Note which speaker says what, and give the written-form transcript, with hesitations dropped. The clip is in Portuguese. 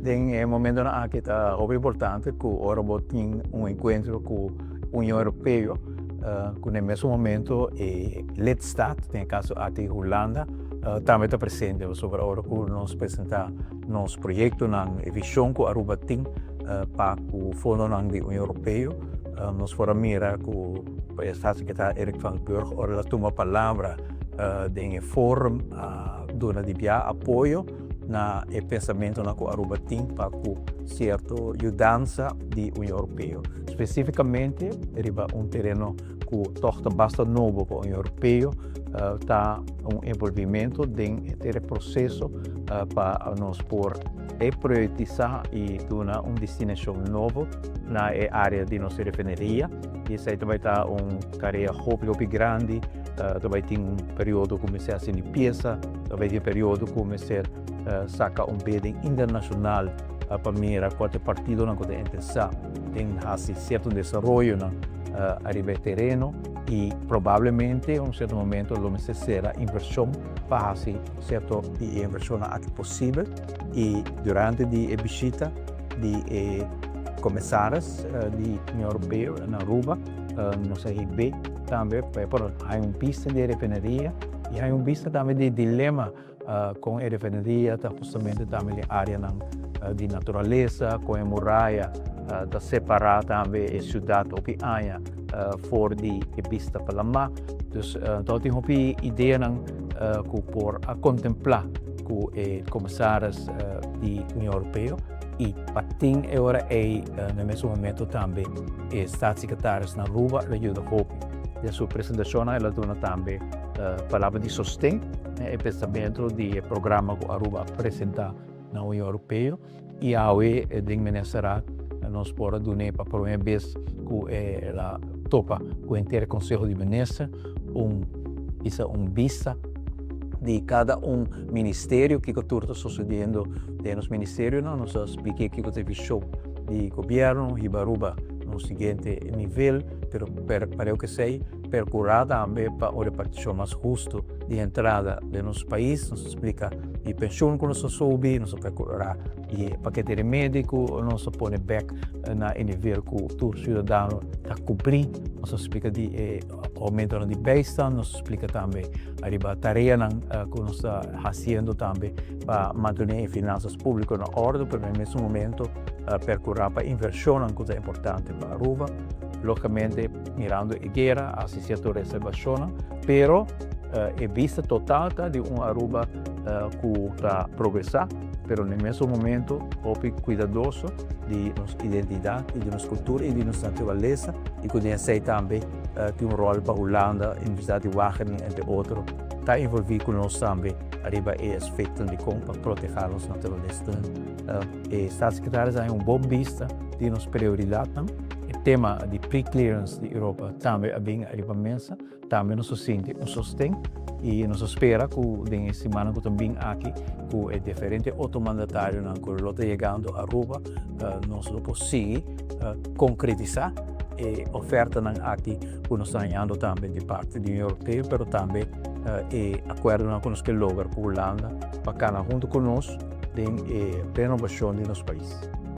Speaker 1: En momento na que está muito importante que ora tem encontro com a União Europeia, que no mesmo momento lidstaat, tem caso aqui Hulanda, também está presente sobre a hora que nós apresentar nosso projeto na visão que Aruba tem para o fundo da União Europeia. Nós fora mira com o Secretario Eric van Burg, ora la toma palavra em fórum dona de apoio na pensamento na que Aruba tem para certa mudança da União Europeia. Especificamente, riba terreno que torna bastante novo para a União Europeia, está envolvimento dentro do processo para nós por priorizar e dar destinação nova na área de nossa refineria. Isso aí também está carreira muito grande, também tem período que começa a ser limpeza, também tem período que começa a sacar bidding internacional para mirar qual partido não pode interessar, tem certo desaroyo na arriba terreno e provavelmente em certo momento lo necessita inversão para fazer certa inversão aqui possível e durante a Bishita de comissários da União Europeia na Aruba, no CIB também, há pista de refineria e há pista também de dilema com a refineria, justamente também na área de natureza, com a muralha, de separar também a cidade que há fora de pista para lá. Então, tem uma ideia que por contemplar com os comissários da União Europeia e para ter agora no mesmo momento também os secretários na Aruba ajuda a a sua apresentação ela dona também palavra de sustento e pensamento do programa que a Aruba apresenta na União Europeia e a UE de será nós por donar para a primeira vez que ela topa com o inteiro Conselho de Ministros vista de cada ministério que está sucedendo nos ministérios, nós expliquei que teve show de governo e Aruba no seguinte nível, para o que sei, procurar também para uma repartição mais justa de entrada de nosso país, nos explica de pensão que nós soube, nós procurar de paquete médico, nós põe back na nível que o cidadão está cobrir, nós explica de aumento de beistan, nós explica também a tarefa que nós está fazendo também para manter as finanças públicas na ordem, pero no mesmo momento procurar para inversão, que é importante para Aruba, logicamente mirando a guerra, a certa reservação, pero a vista total de Aruba que está progressando, pero no mesmo momento, cuidadoso de nossa identidade, de nossa cultura e de nossa natureza, e que tem também tem rol para a Hulanda, a Universidade de Wageningen, entre outros, está envolvido conosco também, arriba e aspectos de como para proteger os naturalistas. O Estado Secretário tem boa vista de nossa prioridade. O tema de pre-clearance de Europa também é bem arriba mensa, também nos sente sustento e nos espera que na semana que também aqui com o diferente automandatário que está chegando a Aruba, nós conseguimos concretizar a oferta aqui que nós estamos ganhando também de parte da União Europeia, mas também acordo com os que logra para a Holanda, para cá junto conosco, em renovação de nosso país.